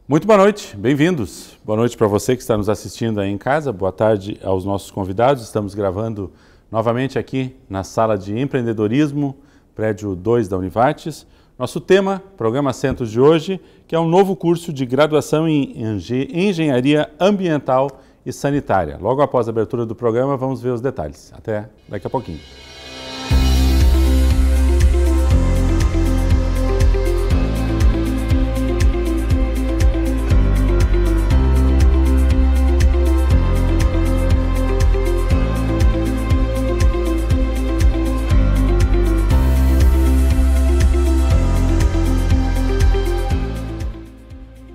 Muito boa noite, bem-vindos. Boa noite para você que está nos assistindo aí em casa. Boa tarde aos nossos convidados. Estamos gravando novamente aqui na Sala de Empreendedorismo, prédio 2 da Univates. Nosso tema, programa Centros de hoje, que é um novo curso de graduação em Engenharia Ambiental e Sanitária. Logo após a abertura do programa, vamos ver os detalhes. Até daqui a pouquinho.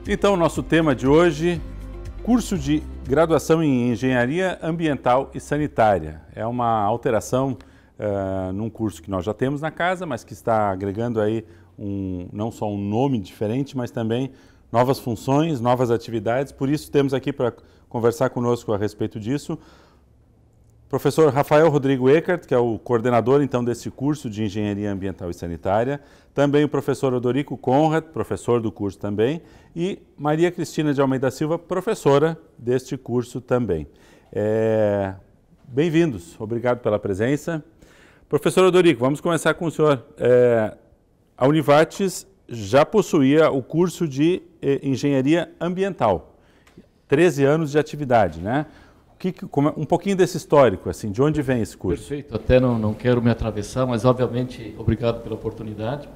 Então, nosso tema de hoje, curso de graduação em Engenharia Ambiental e Sanitária. É uma alteração num curso que nós já temos na casa, mas que está agregando aí não só um nome diferente, mas também novas funções, novas atividades. Por isso, temos aqui para conversar conosco a respeito disso professor Rafael Rodrigo Eckert, que é o coordenador, então, desse curso de Engenharia Ambiental e Sanitária. Também o professor Odorico Conrad, professor do curso também. E Maria Cristina de Almeida Silva, professora deste curso também. Bem-vindos, obrigado pela presença. Professor Odorico, vamos começar com o senhor. A Univates já possuía o curso de Engenharia Ambiental. 13 anos de atividade, né? Um pouquinho desse histórico, assim, de onde vem esse curso? Perfeito, até não quero me atravessar, mas obviamente, obrigado pela oportunidade.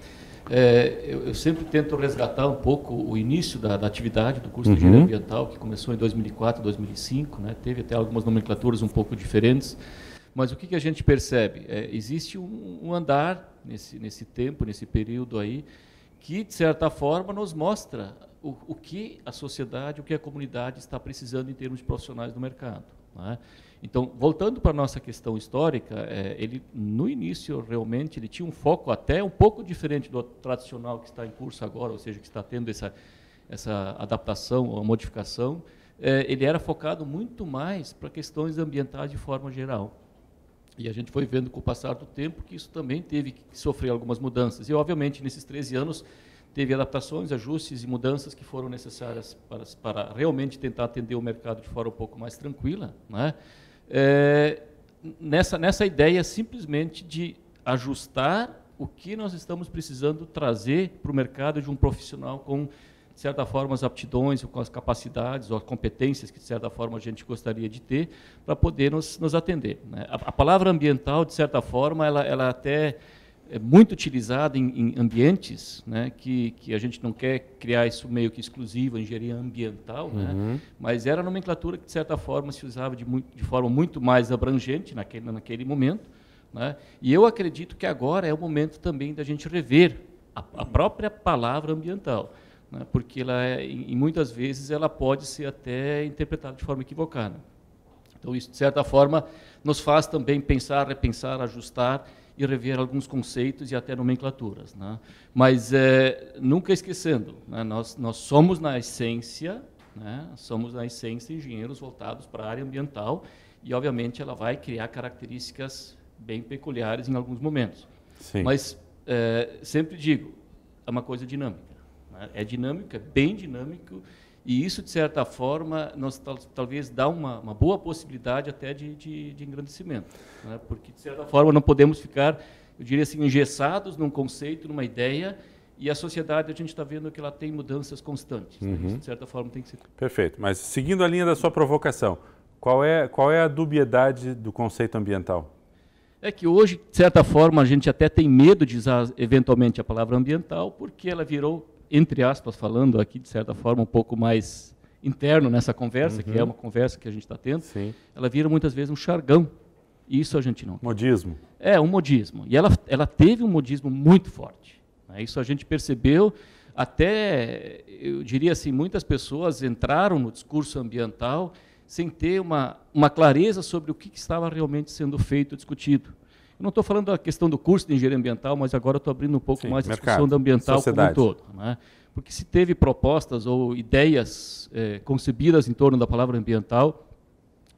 Eu sempre tento resgatar um pouco o início da atividade do curso de Engenharia Ambiental, que começou em 2004, 2005, né? Teve até algumas nomenclaturas um pouco diferentes, mas o que a gente percebe? Existe um andar nesse tempo, nesse período aí, que, de certa forma, nos mostra o que a sociedade, o que a comunidade está precisando em termos de profissionais do mercado. Né? Então, voltando para a nossa questão histórica, ele, no início, realmente, ele tinha um foco até um pouco diferente do tradicional que está em curso agora, ou seja, que está tendo essa adaptação ou modificação. Ele era focado muito mais para questões ambientais de forma geral. E a gente foi vendo com o passar do tempo que isso também teve que sofrer algumas mudanças. E, obviamente, nesses 13 anos, teve adaptações, ajustes e mudanças que foram necessárias para realmente tentar atender o mercado de forma um pouco mais tranquila, né? Nessa ideia simplesmente de ajustar o que nós estamos precisando trazer para o mercado de um profissional com, de certa forma, as aptidões, com as capacidades ou as competências que, de certa forma, a gente gostaria de ter para poder nos atender, né? A palavra ambiental, de certa forma, ela até é muito utilizada em ambientes, né, que a gente não quer criar isso meio que exclusivo, engenharia ambiental, né, mas era a nomenclatura que, de certa forma, se usava de forma muito mais abrangente naquele momento, né, e eu acredito que agora é o momento também da gente rever a própria palavra ambiental, né, porque e muitas vezes ela pode ser até interpretada de forma equivocada. Então, isso, de certa forma, nos faz também pensar, repensar, ajustar e rever alguns conceitos e até nomenclaturas, né? Mas nunca esquecendo, né? Nós somos na essência, né? Somos na essência engenheiros voltados para a área ambiental e, obviamente, ela vai criar características bem peculiares em alguns momentos. Sim. Mas sempre digo, é uma coisa dinâmica, né? É dinâmico, é bem dinâmico. E isso, de certa forma, nos talvez dá uma boa possibilidade até de engrandecimento, né? Porque, de certa forma, não podemos ficar, eu diria assim, engessados num conceito, numa ideia, e a sociedade, a gente está vendo que ela tem mudanças constantes. Né? Isso, de certa forma, tem que ser... Perfeito. Mas, seguindo a linha da sua provocação, qual é a dubiedade do conceito ambiental? É que hoje, de certa forma, a gente até tem medo de usar, eventualmente, a palavra ambiental, porque ela virou, entre aspas, falando aqui, de certa forma, um pouco mais interno nessa conversa, que é uma conversa que a gente está tendo, sim, ela vira muitas vezes um jargão. E isso a gente não... Modismo. Um modismo. E ela teve um modismo muito forte, né? Isso a gente percebeu, até, eu diria assim, muitas pessoas entraram no discurso ambiental sem ter uma clareza sobre o que estava realmente sendo feito e discutido. Eu não estou falando da questão do curso de engenharia ambiental, mas agora estou abrindo um pouco mais a discussão da ambiental como um todo, né? Porque se teve propostas ou ideias concebidas em torno da palavra ambiental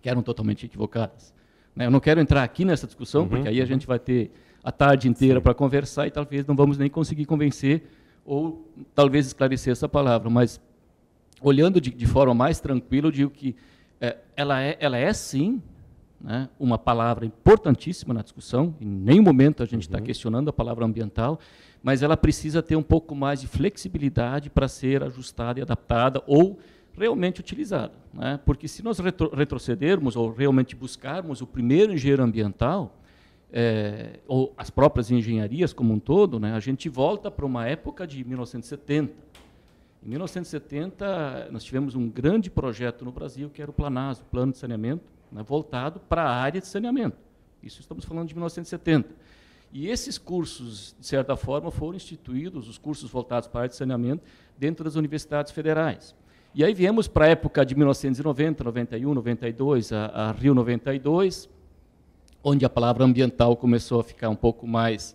que eram totalmente equivocadas, né? Eu não quero entrar aqui nessa discussão, porque aí a gente vai ter a tarde inteira para conversar e talvez não vamos nem conseguir convencer ou talvez esclarecer essa palavra, mas olhando de forma mais tranquila, eu digo que ela é sim, né, uma palavra importantíssima na discussão, em nenhum momento a gente está questionando a palavra ambiental, mas ela precisa ter um pouco mais de flexibilidade para ser ajustada e adaptada ou realmente utilizada, né? Porque se nós retrocedermos ou realmente buscarmos o primeiro engenheiro ambiental, ou as próprias engenharias como um todo, né, a gente volta para uma época de 1970. Em 1970, nós tivemos um grande projeto no Brasil, que era o PLANAS, o Plano de Saneamento, né, voltado para a área de saneamento. Isso estamos falando de 1970. E esses cursos, de certa forma, foram instituídos, os cursos voltados para a área de saneamento, dentro das universidades federais. E aí viemos para a época de 1990, 91, 92, a Rio 92, onde a palavra ambiental começou a ficar um pouco mais,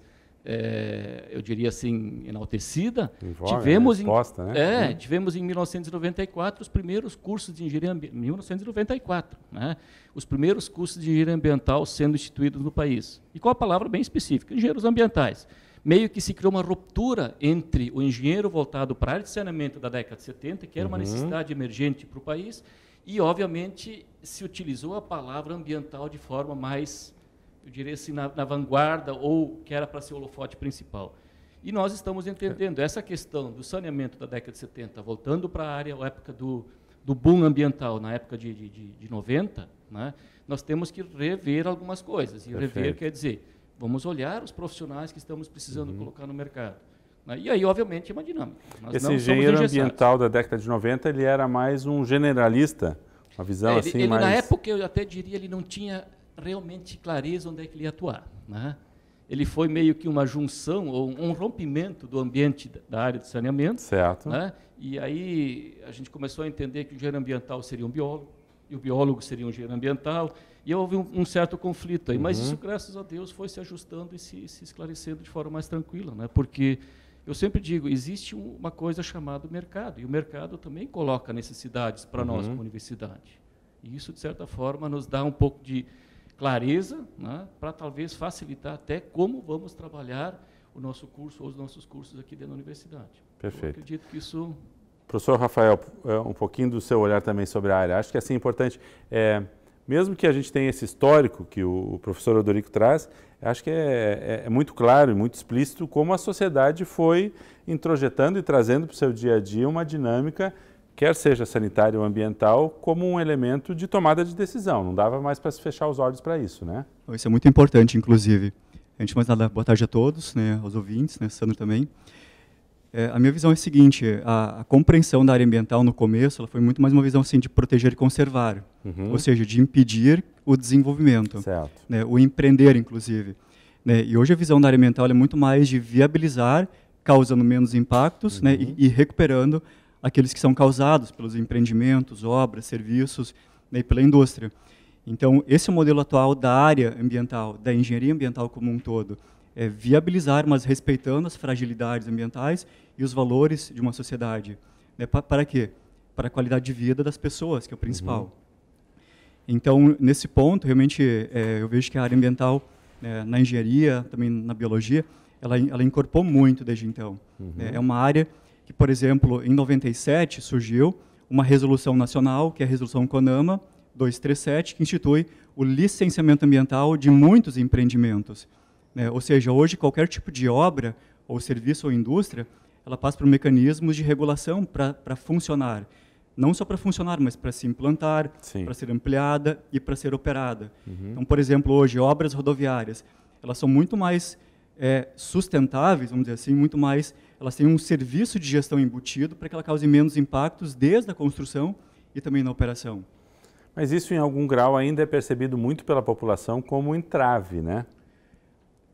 eu diria assim, enaltecida. Tivemos, resposta, né? Tivemos em 1994 os primeiros cursos de engenharia ambiental, 1994, né? Os primeiros cursos de engenharia ambiental sendo instituídos no país. E com a palavra bem específica, engenheiros ambientais. Meio que se criou uma ruptura entre o engenheiro voltado para a área de saneamento da década de 70, que era uma necessidade emergente para o país, e, obviamente, se utilizou a palavra ambiental de forma mais, eu diria assim, na vanguarda, ou que era para ser o holofote principal. E nós estamos entendendo essa questão do saneamento da década de 70, voltando para a época do boom ambiental, na época de 90, né, nós temos que rever algumas coisas. E rever quer dizer, vamos olhar os profissionais que estamos precisando colocar no mercado. E aí, obviamente, é uma dinâmica. Esse engenheiro ambiental da década de 90, ele era mais um generalista, uma visão assim ele, mais... Na época, eu até diria, ele não tinha realmente clareza onde é que ele ia atuar, né? Ele foi meio que uma junção, ou um rompimento do ambiente da área de saneamento. Certo. Né? E aí a gente começou a entender que o engenheiro ambiental seria um biólogo, e o biólogo seria um engenheiro ambiental, e houve um certo conflito aí, mas isso, graças a Deus, foi se ajustando e se esclarecendo de forma mais tranquila, né? Porque eu sempre digo, existe uma coisa chamada mercado, e o mercado também coloca necessidades para nós como universidade. E isso, de certa forma, nos dá um pouco de clareza, né, para talvez facilitar até como vamos trabalhar o nosso curso ou os nossos cursos aqui dentro da universidade. Perfeito. Eu acredito que isso... Professor Rafael, um pouquinho do seu olhar também sobre a área. Acho que é assim, importante, mesmo que a gente tenha esse histórico que o professor Odorico traz, acho que é muito claro e muito explícito como a sociedade foi introjetando e trazendo para o seu dia a dia uma dinâmica, quer seja sanitária ou ambiental, como um elemento de tomada de decisão. Não dava mais para se fechar os olhos para isso, né? Isso é muito importante, inclusive. Antes de mais nada, boa tarde a todos, né, aos ouvintes, né, Sandro também. A minha visão é a seguinte, a compreensão da área ambiental no começo, ela foi muito mais uma visão assim, de proteger e conservar, ou seja, de impedir o desenvolvimento, né, o empreender, inclusive. Né, e hoje a visão da área ambiental é muito mais de viabilizar, causando menos impactos, né, e recuperando aqueles que são causados pelos empreendimentos, obras, serviços, né, e pela indústria. Então, esse é o modelo atual da área ambiental, da engenharia ambiental como um todo. É viabilizar, mas respeitando as fragilidades ambientais e os valores de uma sociedade. Né? Para quê? Para a qualidade de vida das pessoas, que é o principal. Então, nesse ponto, realmente, eu vejo que a área ambiental, na engenharia, também na biologia, ela incorporou muito desde então. É uma área que, por exemplo, em 97, surgiu uma resolução nacional, que é a Resolução CONAMA 237, que institui o licenciamento ambiental de muitos empreendimentos. Ou seja, hoje qualquer tipo de obra, ou serviço ou indústria, ela passa por mecanismos de regulação para funcionar. Não só para funcionar, mas para se implantar, para ser ampliada e para ser operada. Então, por exemplo, hoje, obras rodoviárias, elas são muito mais sustentáveis, vamos dizer assim, muito mais, elas têm um serviço de gestão embutido para que ela cause menos impactos desde a construção e também na operação. Mas isso, em algum grau, ainda é percebido muito pela população como um entrave, né?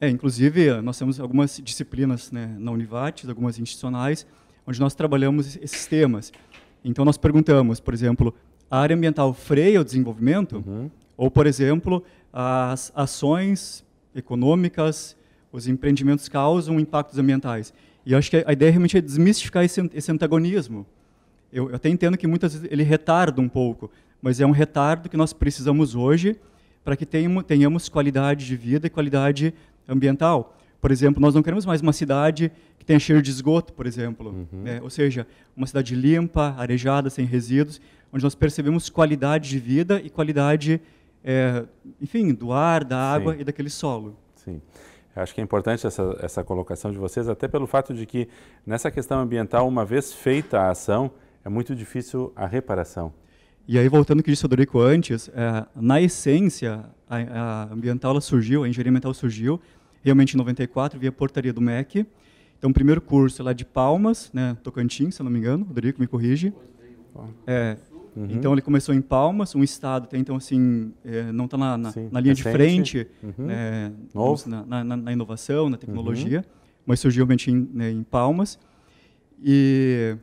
Inclusive, nós temos algumas disciplinas, né, na Univates, algumas institucionais, onde nós trabalhamos esses temas. Então, nós perguntamos, por exemplo, a área ambiental freia o desenvolvimento? Ou, por exemplo, as ações econômicas, os empreendimentos causam impactos ambientais? E eu acho que a ideia realmente é desmistificar esse antagonismo. Eu até entendo que muitas vezes ele retarda um pouco, mas é um retardo que nós precisamos hoje para que tenhamos qualidade de vida e qualidade ambiental. Por exemplo, nós não queremos mais uma cidade que tenha cheiro de esgoto, por exemplo. Ou seja, uma cidade limpa, arejada, sem resíduos, onde nós percebemos qualidade de vida e qualidade, enfim, do ar, da água e daquele solo. Sim. Eu acho que é importante essa colocação de vocês, até pelo fato de que, nessa questão ambiental, uma vez feita a ação, é muito difícil a reparação. E aí, voltando ao que disse o Dorico antes, na essência, a ambiental ela surgiu, a engenharia ambiental surgiu, realmente em 94, via portaria do MEC. Então, o primeiro curso lá de Palmas, né, Tocantins, se eu não me engano, o Dorico me corrige. Então, ele começou em Palmas, um estado até então, assim, não está na linha de frente, na inovação, na tecnologia, mas surgiu realmente em Palmas. E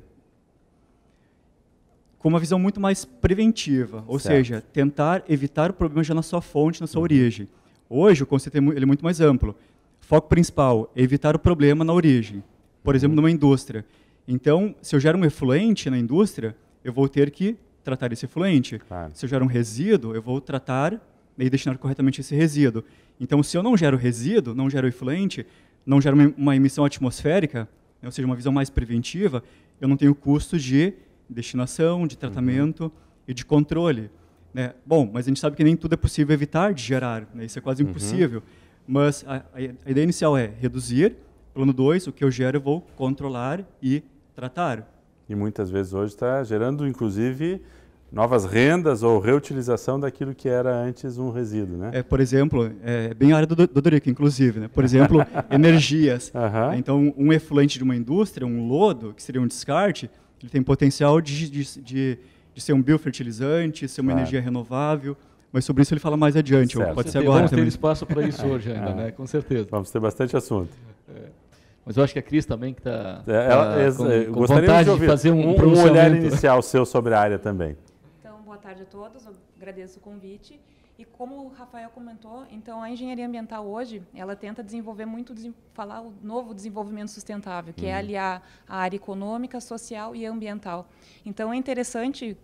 com uma visão muito mais preventiva, ou seja, tentar evitar o problema já na sua fonte, na sua origem. Hoje, o conceito ele é muito mais amplo. Foco principal é evitar o problema na origem. Por exemplo, numa indústria. Então, se eu gero um efluente na indústria, eu vou ter que tratar esse efluente. Claro. Se eu gero um resíduo, eu vou tratar e destinar corretamente esse resíduo. Então, se eu não gero resíduo, não gero efluente, não gero uma emissão atmosférica, ou seja, uma visão mais preventiva, eu não tenho custo de destinação, de tratamento e de controle. Né? Bom, mas a gente sabe que nem tudo é possível evitar de gerar, né? Isso é quase impossível. Mas a ideia inicial é reduzir. Plano 2, o que eu gero eu vou controlar e tratar. E muitas vezes hoje está gerando, inclusive, novas rendas ou reutilização daquilo que era antes um resíduo, né? Por exemplo, bem a área do Dorico, inclusive, né? Por exemplo, energias. Então, um efluente de uma indústria, um lodo, que seria um descarte, ele tem potencial de ser um biofertilizante, ser uma energia renovável, mas sobre isso ele fala mais adiante, pode ser agora. Vamos ter espaço para isso hoje ainda, né? Com certeza. Vamos ter bastante assunto. Mas eu acho que a Cris também que está com vontade de fazer um olhar inicial seu sobre a área também. Então, boa tarde a todos, eu agradeço o convite. E como o Rafael comentou, então a engenharia ambiental hoje, ela tenta desenvolver falar o novo desenvolvimento sustentável, que é aliar a área econômica, social e ambiental. Então é interessante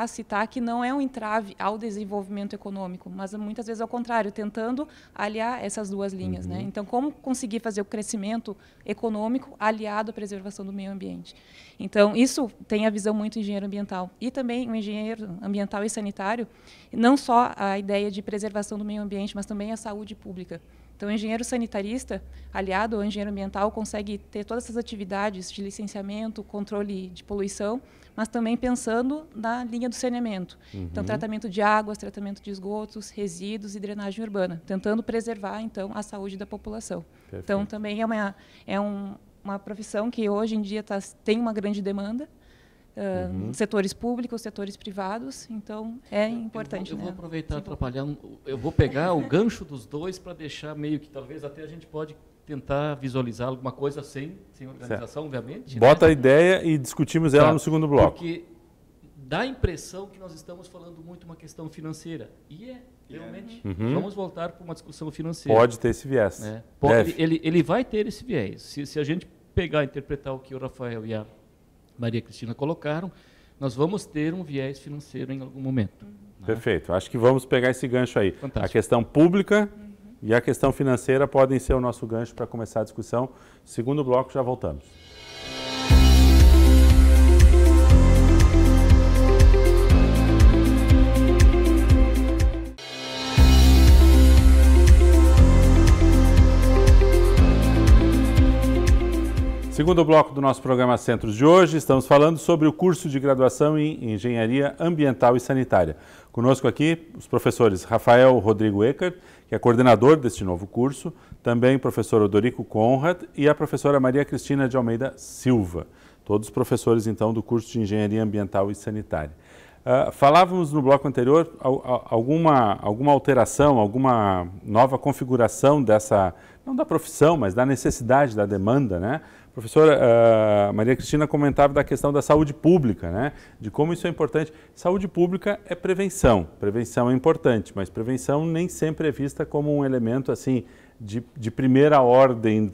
citar que não é um entrave ao desenvolvimento econômico, mas muitas vezes ao contrário, tentando aliar essas duas linhas. Né? Então, como conseguir fazer o crescimento econômico aliado à preservação do meio ambiente? Então, isso tem a visão muito engenheiro ambiental. E também o engenheiro ambiental e sanitário, não só a ideia de preservação do meio ambiente, mas também a saúde pública. Então, o engenheiro sanitarista, aliado ao engenheiro ambiental, consegue ter todas essas atividades de licenciamento, controle de poluição, mas também pensando na linha do saneamento. Então, tratamento de águas, tratamento de esgotos, resíduos e drenagem urbana, tentando preservar, então, a saúde da população. Perfeito. Então, também é uma profissão que hoje em dia tem uma grande demanda, setores públicos, setores privados, então é importante. Eu vou aproveitar e atrapalhar, eu vou pegar o gancho dos dois para deixar meio que talvez até a gente pode tentar visualizar alguma coisa sem organização, obviamente. Bota a ideia e discutimos ela no segundo bloco. Porque dá a impressão que nós estamos falando muito uma questão financeira. E realmente. Vamos voltar para uma discussão financeira. Pode ter esse viés. Né? Ele vai ter esse viés. Se a gente pegar e interpretar o que o Rafael e a Maria Cristina colocaram, nós vamos ter um viés financeiro em algum momento. Né? Perfeito. Acho que vamos pegar esse gancho aí. Fantástico. A questão pública e a questão financeira podem ser o nosso gancho para começar a discussão. Segundo bloco, já voltamos. Segundo bloco do nosso programa Centros de hoje, estamos falando sobre o curso de graduação em Engenharia Ambiental e Sanitária. Conosco aqui os professores Rafael Rodrigo Eckert, que é coordenador deste novo curso, também o professor Odorico Conrad e a professora Maria Cristina de Almeida Silva, todos professores então do curso de Engenharia Ambiental e Sanitária. Falávamos no bloco anterior alguma alteração, alguma nova configuração dessa, não da profissão, mas da necessidade, da demanda, né? A professora Maria Cristina comentava da questão da saúde pública, né? De como isso é importante. Saúde pública é prevenção é importante, mas prevenção nem sempre é vista como um elemento assim de primeira ordem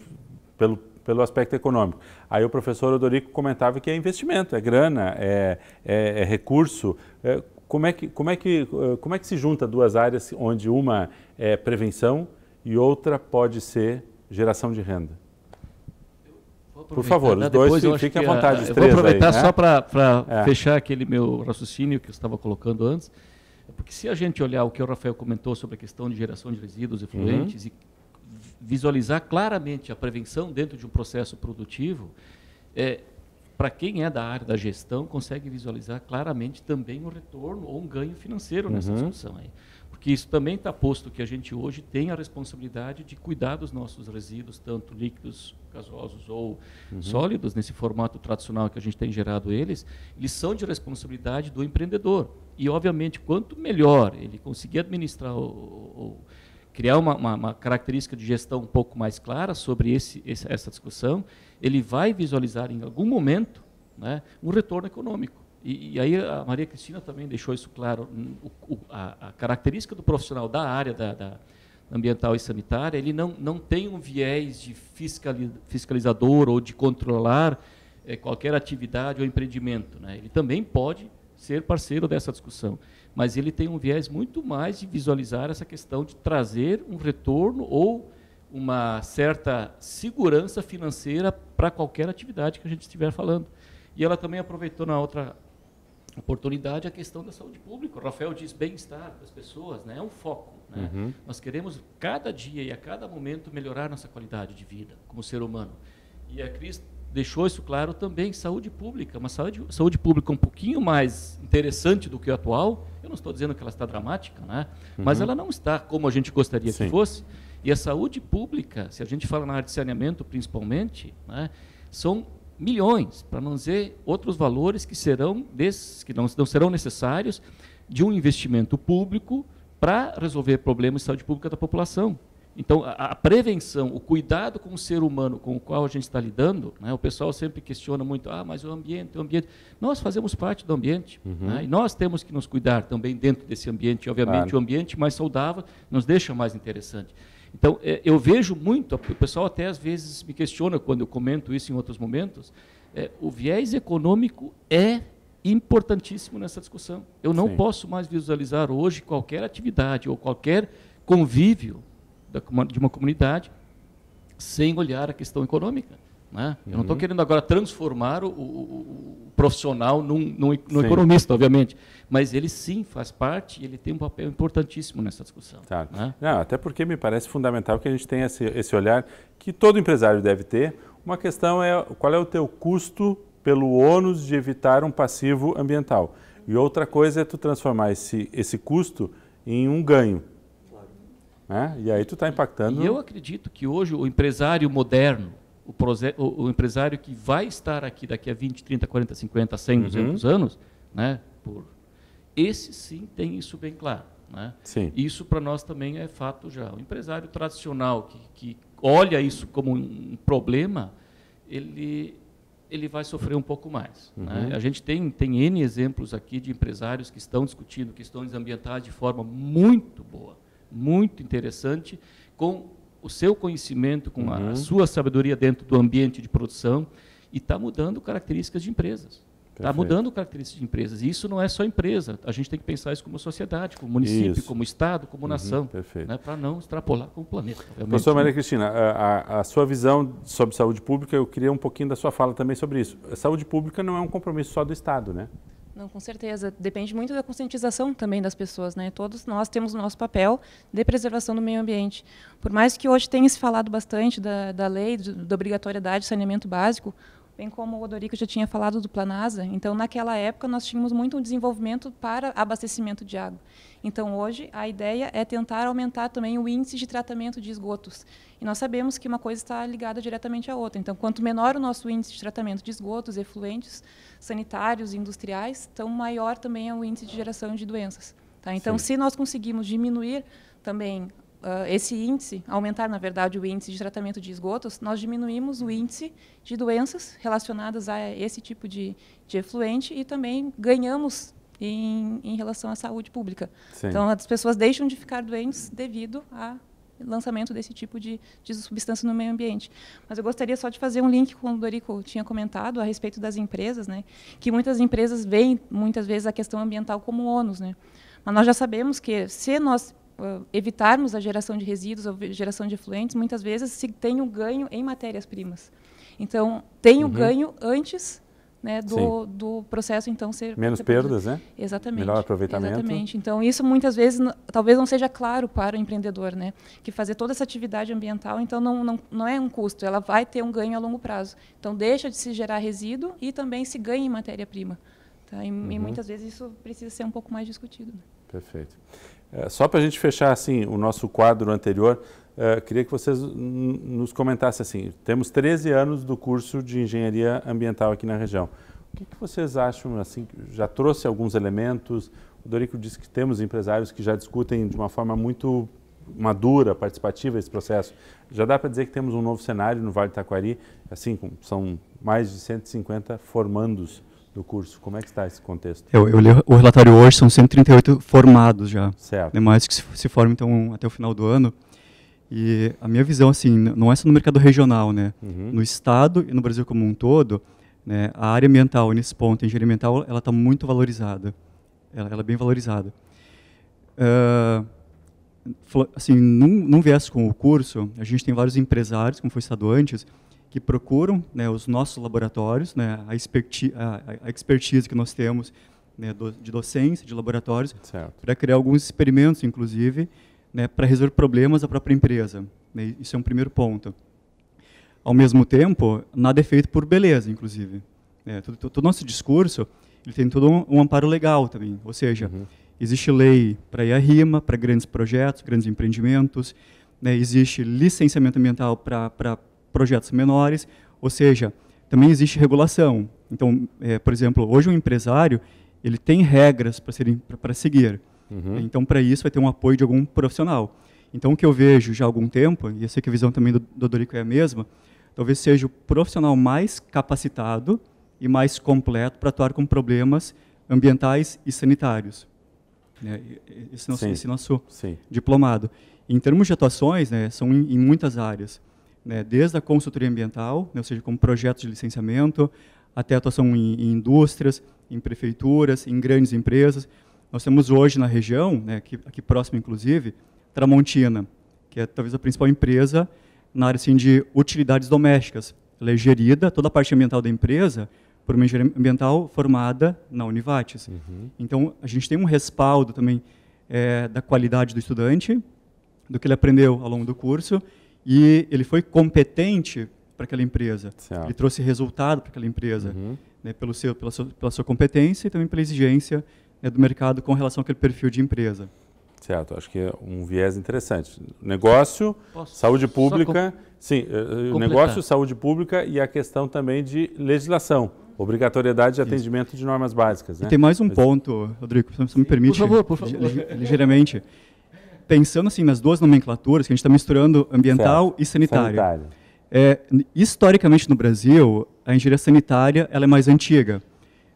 pelo aspecto econômico. Aí o professor Odorico comentava que é investimento, é grana, é recurso. Como é que se junta duas áreas onde uma é prevenção e outra pode ser geração de renda? Por favor, os dois fiquem à vontade, os eu três. Vou aproveitar aí, só para fechar aquele meu raciocínio que eu estava colocando antes, porque se a gente olhar o que o Rafael comentou sobre a questão de geração de resíduos efluentes e visualizar claramente a prevenção dentro de um processo produtivo, para quem é da área da gestão, consegue visualizar claramente também um retorno ou um ganho financeiro nessa discussão aí. Porque isso também está posto que a gente hoje tem a responsabilidade de cuidar dos nossos resíduos, tanto líquidos, gasosos ou sólidos, nesse formato tradicional que a gente tem gerado eles são de responsabilidade do empreendedor. E, obviamente, quanto melhor ele conseguir administrar ou criar uma característica de gestão um pouco mais clara sobre essa discussão, ele vai visualizar em algum momento, né, um retorno econômico. E aí a Maria Cristina também deixou isso claro, a característica do profissional da área da ambiental e sanitária, ele não tem um viés de fiscalizador ou de controlar qualquer atividade ou empreendimento, né? Ele também pode ser parceiro dessa discussão, mas ele tem um viés muito mais de visualizar essa questão de trazer um retorno ou uma certa segurança financeira para qualquer atividade que a gente estiver falando. E ela também aproveitou na outra oportunidade a questão da saúde pública. O Rafael diz bem-estar das pessoas, né? É um foco. Né? Nós queremos, cada dia e a cada momento, melhorar nossa qualidade de vida como ser humano. E a Cris deixou isso claro também, saúde pública. Uma saúde pública um pouquinho mais interessante do que a atual. Eu não estou dizendo que ela está dramática, né? Mas ela não está como a gente gostaria que fosse. E a saúde pública, se a gente fala na área de saneamento principalmente, né, são milhões, para não dizer outros valores que serão que não serão necessários de um investimento público para resolver problemas de saúde pública da população. Então, a prevenção, o cuidado com o ser humano com o qual a gente está lidando, né, o pessoal sempre questiona muito, mas o ambiente. Nós fazemos parte do ambiente, né, e nós temos que nos cuidar também dentro desse ambiente. Obviamente, o ambiente mais saudável nos deixa mais interessante. Então, eu vejo muito, o pessoal até às vezes me questiona quando eu comento isso em outros momentos, o viés econômico é importantíssimo nessa discussão. Eu não posso mais visualizar hoje qualquer atividade ou qualquer convívio de uma comunidade sem olhar a questão econômica. Né? Eu não estou querendo agora transformar o profissional num economista, obviamente, mas ele sim faz parte e ele tem um papel importantíssimo nessa discussão. Tá. Né? Não, até porque me parece fundamental que a gente tenha esse olhar que todo empresário deve ter. Uma questão é qual é o teu custo pelo ônus de evitar um passivo ambiental. E outra coisa é tu transformar esse custo em um ganho. Né? E aí tu está impactando... E eu acredito que hoje o empresário moderno, o empresário que vai estar aqui daqui a 20, 30, 40, 50, 100, 200 anos, né, esse sim tem isso bem claro. Né? Sim. Isso para nós também é fato já. O empresário tradicional que olha isso como um problema, ele vai sofrer um pouco mais. Né? A gente tem N exemplos aqui de empresários que estão discutindo questões ambientais de forma muito boa, muito interessante, com o seu conhecimento, com a sua sabedoria dentro do ambiente de produção, e está mudando características de empresas. Está mudando características de empresas. E isso não é só empresa. A gente tem que pensar isso como sociedade, como município, como Estado, como nação, né, para não extrapolar como planeta. Professora Maria Cristina, a sua visão sobre saúde pública, eu queria um pouquinho da sua fala também sobre isso. A saúde pública não é um compromisso só do Estado, né? Não, com certeza. Depende muito da conscientização também das pessoas, né? Todos nós temos o nosso papel de preservação do meio ambiente. Por mais que hoje tenha se falado bastante da lei, da obrigatoriedade de saneamento básico, bem como o Odorico já tinha falado do Planasa, então naquela época nós tínhamos muito um desenvolvimento para abastecimento de água. Então hoje a ideia é tentar aumentar também o índice de tratamento de esgotos. E nós sabemos que uma coisa está ligada diretamente à outra. Então quanto menor o nosso índice de tratamento de esgotos, efluentes, sanitários, industriais, tão maior também é o índice de geração de doenças. Tá? Então se nós conseguimos diminuir também esse índice, aumentar, na verdade, o índice de tratamento de esgotos, nós diminuímos o índice de doenças relacionadas a esse tipo de efluente e também ganhamos em relação à saúde pública. Sim. Então, as pessoas deixam de ficar doentes devido ao lançamento desse tipo de substância no meio ambiente. Mas eu gostaria só de fazer um link com o Dorico tinha comentado a respeito das empresas, né, que muitas empresas veem, muitas vezes, a questão ambiental como ônus. Né? Mas nós já sabemos que, se nós evitarmos a geração de resíduos ou geração de efluentes, muitas vezes se tem um ganho em matérias-primas. Então, tem o ganho antes, né, do processo, então, ser... Menos perdas, né? Exatamente. Melhor aproveitamento. Exatamente. Então, isso muitas vezes talvez não seja claro para o empreendedor, né? Que fazer toda essa atividade ambiental, então, não é um custo, ela vai ter um ganho a longo prazo. Então, deixa de se gerar resíduo e também se ganha em matéria-prima. Tá? E muitas vezes isso precisa ser um pouco mais discutido. Né? Perfeito. Só para a gente fechar assim, o nosso quadro anterior, queria que vocês nos comentassem assim, temos 13 anos do curso de Engenharia Ambiental aqui na região. O que vocês acham, assim, já trouxe alguns elementos, o Dorico disse que temos empresários que já discutem de uma forma muito madura, participativa esse processo. Já dá para dizer que temos um novo cenário no Vale do Taquari, assim, são mais de 150 formandos do curso. Como é que está esse contexto? Eu li o relatório hoje, são 138 formados já. Certo. É mais que se formam então até o final do ano. E a minha visão, assim, não é só no mercado regional, né? No estado e no Brasil como um todo, né, a área ambiental, nesse ponto, a engenharia ambiental, ela está muito valorizada. Ela é bem valorizada. Assim, num viés com o curso, a gente tem vários empresários, como foi citado antes, que procuram, né, os nossos laboratórios, né, a expertise que nós temos, né, de docência, de laboratórios, para criar alguns experimentos, inclusive, né, para resolver problemas da própria empresa. Né, isso é um primeiro ponto. Ao mesmo tempo, nada é feito por beleza, inclusive. Todo o nosso discurso ele tem todo um amparo legal também, ou seja, existe lei para ir à rima, para grandes projetos, grandes empreendimentos, né, existe licenciamento ambiental para projetos menores, ou seja, também existe regulação. Então, por exemplo, hoje um empresário ele tem regras para seguir. Então, para isso, vai ter um apoio de algum profissional. Então, o que eu vejo já há algum tempo, e eu sei que a visão também do Dorico é a mesma, talvez seja o profissional mais capacitado e mais completo para atuar com problemas ambientais e sanitários. Esse nosso diplomado. Em termos de atuações, né, são em muitas áreas, né, desde a consultoria ambiental, né, ou seja, como projetos de licenciamento, até atuação em indústrias, em prefeituras, em grandes empresas. Nós temos hoje na região, né, aqui próximo inclusive, Tramontina, que é talvez a principal empresa na área assim, de utilidades domésticas. Ela é gerida, toda a parte ambiental da empresa, por uma engenharia ambiental formada na Univates. Então, a gente tem um respaldo também da qualidade do estudante, do que ele aprendeu ao longo do curso, e ele foi competente para aquela empresa. Certo. Ele trouxe resultado para aquela empresa, né, pela sua competência e também pela exigência, né, do mercado com relação àquele perfil de empresa. Certo, acho que é um viés interessante. Negócio, saúde pública, sim, negócio, saúde pública e a questão também de legislação, obrigatoriedade de atendimento de normas básicas. Né? E tem mais um ponto, Rodrigo, se me permite, por favor. Ligeiramente. Pensando assim nas duas nomenclaturas, que a gente está misturando ambiental e sanitária. Historicamente no Brasil, a engenharia sanitária ela é mais antiga.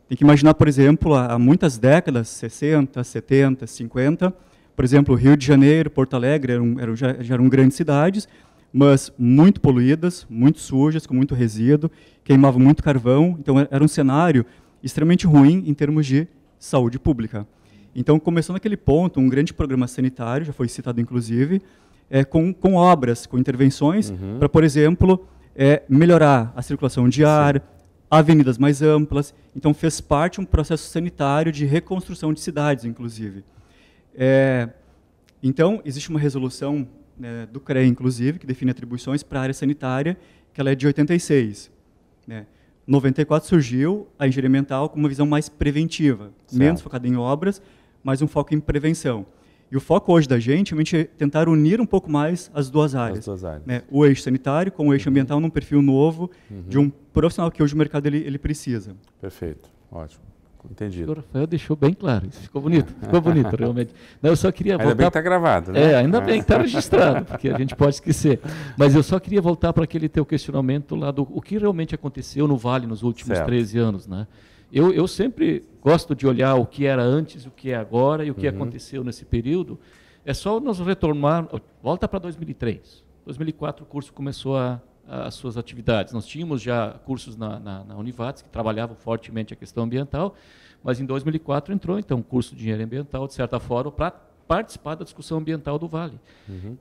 Tem que imaginar, por exemplo, há muitas décadas, 60, 70, 50, por exemplo, Rio de Janeiro, Porto Alegre já eram grandes cidades, mas muito poluídas, muito sujas, com muito resíduo, queimavam muito carvão, então era um cenário extremamente ruim em termos de saúde pública. Então, começou naquele ponto um grande programa sanitário, já foi citado inclusive, com obras, com intervenções, para, por exemplo, melhorar a circulação de ar, avenidas mais amplas. Então, fez parte de um processo sanitário de reconstrução de cidades, inclusive. Então, existe uma resolução do CREA, inclusive, que define atribuições para a área sanitária, que ela é de 86. Em 94 surgiu a engenharia ambiental com uma visão mais preventiva, menos focada em obras, mas um foco em prevenção. E o foco hoje da gente é tentar unir um pouco mais as duas áreas. Né? O eixo sanitário com o eixo ambiental num perfil novo de um profissional que hoje o mercado ele precisa. Perfeito, ótimo. Entendido. O Rafael deixou bem claro, isso ficou bonito realmente. Não, eu só queria voltar... Ainda bem que está gravado, né? Ainda bem que está registrado, porque a gente pode esquecer. Mas eu só queria voltar para aquele teu questionamento lá do o que realmente aconteceu no Vale nos últimos 13 anos, né? Eu sempre gosto de olhar o que era antes, o que é agora e o que aconteceu nesse período. É só nós retomar, volta para 2003. 2004 o curso começou as suas atividades. Nós tínhamos já cursos na Univates que trabalhavam fortemente a questão ambiental, mas em 2004 entrou então um curso de engenharia ambiental, de certa forma, para participar da discussão ambiental do Vale.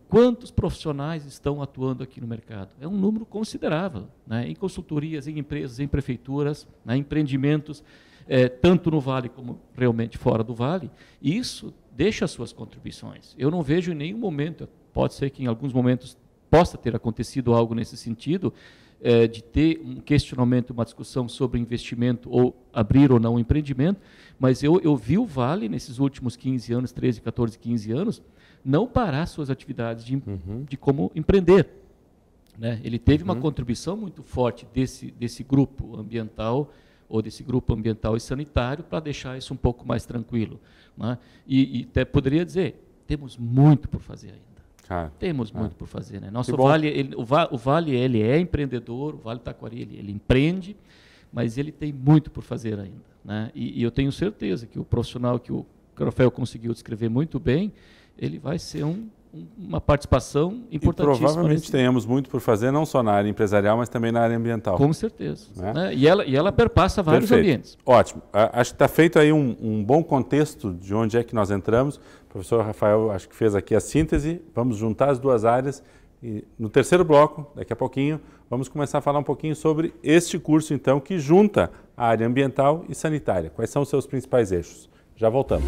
Quantos profissionais estão atuando aqui no mercado? É um número considerável, né? Em consultorias, em empresas, em prefeituras, né? Empreendimentos, tanto no Vale como realmente fora do Vale. E isso deixa as suas contribuições. Eu não vejo em nenhum momento, pode ser que em alguns momentos possa ter acontecido algo nesse sentido, de ter um questionamento, uma discussão sobre investimento ou abrir ou não um empreendimento, mas eu vi o Vale nesses últimos 15 anos, 13, 14, 15 anos, não parar suas atividades de como empreender, né? Ele teve uma contribuição muito forte desse grupo ambiental, ou desse grupo ambiental e sanitário, para deixar isso um pouco mais tranquilo, né? E até poderia dizer, temos muito por fazer ainda. Temos muito por fazer, né? Nosso Vale, o Vale ele é empreendedor, o Vale Taquari ele empreende, mas ele tem muito por fazer ainda, né? E eu tenho certeza que o profissional que o Rafael conseguiu descrever muito bem, ele vai ser uma participação importantíssima. E provavelmente tenhamos muito por fazer, não só na área empresarial, mas também na área ambiental. Com certeza, né? E ela perpassa vários ambientes. Ótimo. Acho que está feito aí um bom contexto de onde é que nós entramos. O professor Rafael acho que fez aqui a síntese. Vamos juntar as duas áreas e no terceiro bloco, daqui a pouquinho, vamos começar a falar um pouquinho sobre este curso, então, que junta a área ambiental e sanitária. Quais são os seus principais eixos? Já voltamos.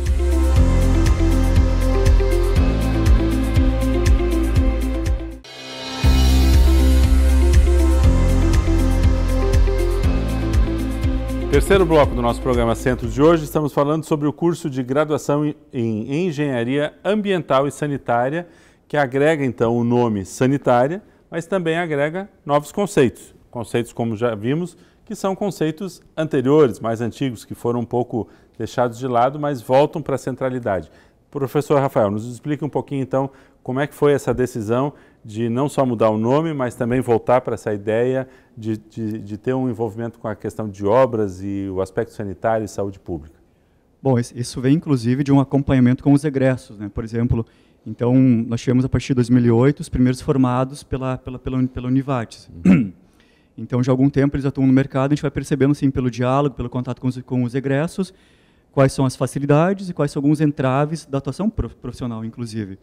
Terceiro bloco do nosso programa Centros de hoje, estamos falando sobre o curso de graduação em Engenharia Ambiental e Sanitária, que agrega então o nome sanitária, mas também agrega novos conceitos. Conceitos, como já vimos, que são conceitos anteriores, mais antigos, que foram um pouco deixados de lado, mas voltam para a centralidade. Professor Rafael, nos explique um pouquinho então como é que foi essa decisão de não só mudar o nome, mas também voltar para essa ideia de ter um envolvimento com a questão de obras e o aspecto sanitário e saúde pública. Bom, isso vem inclusive de um acompanhamento com os egressos, né? Por exemplo, então nós tivemos a partir de 2008 os primeiros formados pela Univates. Então já há algum tempo eles atuam no mercado, a gente vai percebendo assim, pelo diálogo, pelo contato com os egressos, quais são as facilidades e quais são alguns entraves da atuação profissional, inclusive.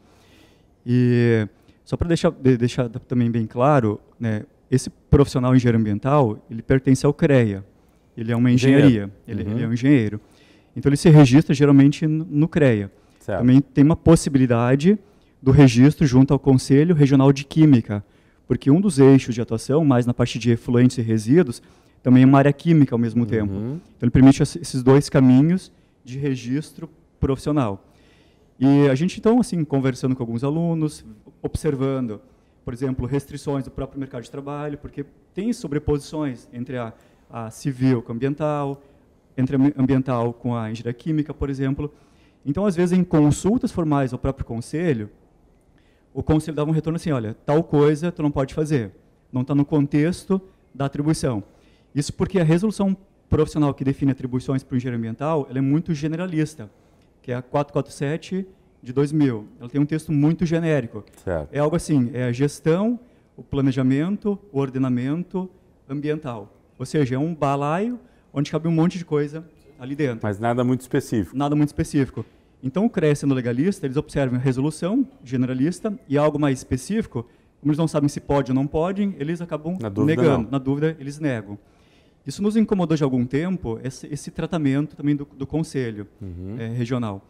E só para deixar também bem claro, né, esse profissional engenheiro ambiental, ele pertence ao CREA, ele é uma engenharia, ele é um engenheiro. Então ele se registra geralmente no CREA. Certo. Também tem uma possibilidade do registro junto ao Conselho Regional de Química, porque um dos eixos de atuação, mais na parte de efluentes e resíduos, também é uma área química ao mesmo tempo. Então ele permite esses dois caminhos de registro profissional. E a gente, então, assim, conversando com alguns alunos, observando, por exemplo, restrições do próprio mercado de trabalho, porque tem sobreposições entre a civil com a ambiental, entre a ambiental com a engenharia química, por exemplo. Então, às vezes, em consultas formais ao próprio conselho, o conselho dava um retorno assim, olha, tal coisa tu não pode fazer, não está no contexto da atribuição. Isso porque a resolução profissional que define atribuições para o engenheiro ambiental, ela é muito generalista, que é a 447 de 2000. Ela tem um texto muito genérico. Certo. É algo assim, é a gestão, o planejamento, o ordenamento ambiental. Ou seja, é um balaio onde cabe um monte de coisa ali dentro. Mas nada muito específico. Nada muito específico. Então, o CREA, sendo legalista, eles observam a resolução generalista e algo mais específico, como eles não sabem se pode ou não podem, eles acabam negando. Na dúvida, eles negam. Isso nos incomodou de algum tempo, esse tratamento também do conselho regional.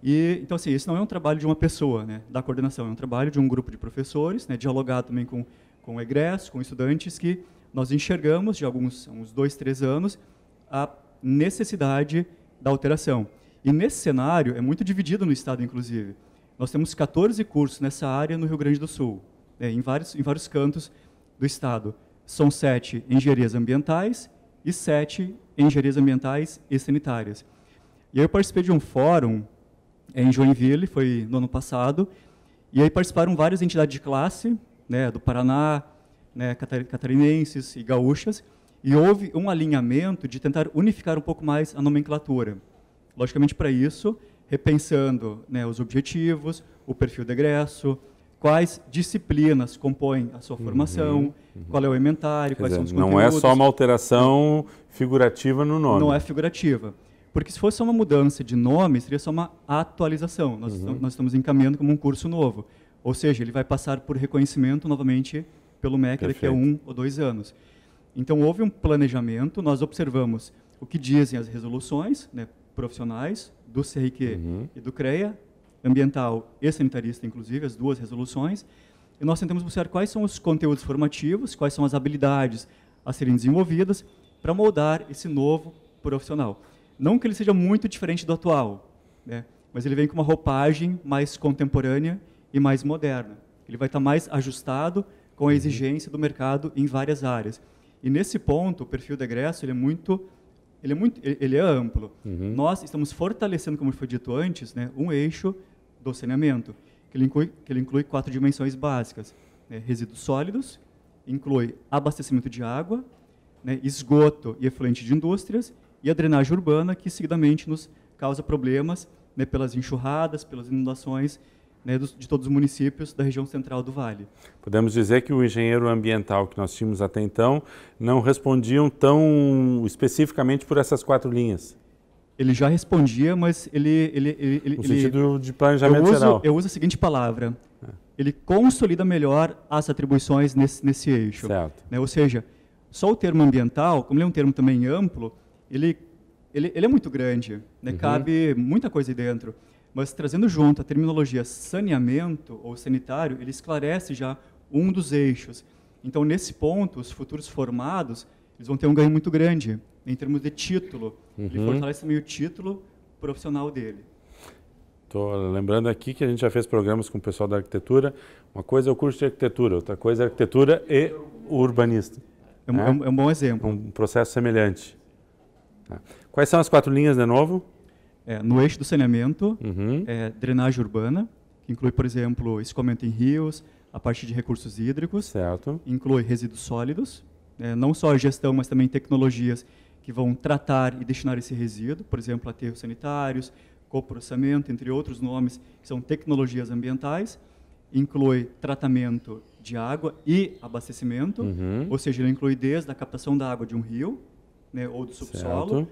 E, então, assim, esse não é um trabalho de uma pessoa, né, da coordenação, é um trabalho de um grupo de professores, né, dialogar também com egressos, com estudantes, que nós enxergamos, de uns 2, 3 anos, a necessidade da alteração. E nesse cenário, é muito dividido no Estado, inclusive. Nós temos 14 cursos nessa área no Rio Grande do Sul, em vários cantos do Estado. São 7 engenharias ambientais e 7 engenharias ambientais e sanitárias. E aí eu participei de um fórum em Joinville, foi no ano passado, e aí participaram várias entidades de classe, né, do Paraná, né, catarinenses e gaúchas, e houve um alinhamento de tentar unificar um pouco mais a nomenclatura. Logicamente, para isso, repensando, né, os objetivos, o perfil de egresso, quais disciplinas compõem a sua formação, qual é o elementário, quais são os conteúdos. Não é só uma alteração figurativa no nome. Não é figurativa. Porque se fosse só uma mudança de nome, seria só uma atualização. Nós estamos encaminhando como um curso novo. Ou seja, ele vai passar por reconhecimento novamente pelo MEC daqui a 1 ou 2 anos. Então, houve um planejamento, nós observamos o que dizem as resoluções, né, profissionais do CRQ e do CREA, ambiental e sanitarista, inclusive, as 2 resoluções, e nós tentamos buscar quais são os conteúdos formativos, quais são as habilidades a serem desenvolvidas para moldar esse novo profissional. Não que ele seja muito diferente do atual, né, mas ele vem com uma roupagem mais contemporânea e mais moderna. Ele vai estar mais ajustado com a exigência do mercado em várias áreas. E nesse ponto, o perfil de egresso ele é amplo. Nós estamos fortalecendo, como foi dito antes, né, um eixo do saneamento, que ele inclui 4 dimensões básicas: né, resíduos sólidos, inclui abastecimento de água, né, esgoto e efluente de indústrias, e a drenagem urbana, que seguidamente nos causa problemas, né, pelas enxurradas, pelas inundações, né, de todos os municípios da região central do Vale. Podemos dizer que o engenheiro ambiental que nós tínhamos até então não respondiam tão especificamente por essas 4 linhas. Ele já respondia, mas no sentido de planejamento geral. Eu uso a seguinte palavra: ele consolida melhor as atribuições nesse eixo. Certo. Né? Ou seja, só o termo ambiental, como ele é um termo também amplo, ele é muito grande, né? Cabe muita coisa aí dentro. Mas trazendo junto a terminologia saneamento ou sanitário, ele esclarece já um dos eixos. Então, nesse ponto, os futuros formados eles vão ter um ganho muito grande em termos de título. Ele fortalece também o título profissional dele. Estou lembrando aqui que a gente já fez programas com o pessoal da arquitetura. Uma coisa é o curso de arquitetura, outra coisa é a arquitetura e o urbanista. É um bom exemplo. Um processo semelhante. Quais são as 4 linhas de novo? No eixo do saneamento, drenagem urbana, que inclui, por exemplo, escoamento em rios, a parte de recursos hídricos. Certo. Inclui resíduos sólidos, não só a gestão, mas também tecnologias que vão tratar e destinar esse resíduo, por exemplo, aterros sanitários, coprocessamento, entre outros nomes, que são tecnologias ambientais. Inclui tratamento de água e abastecimento, ou seja, ele inclui desde a captação da água de um rio, né, ou do subsolo,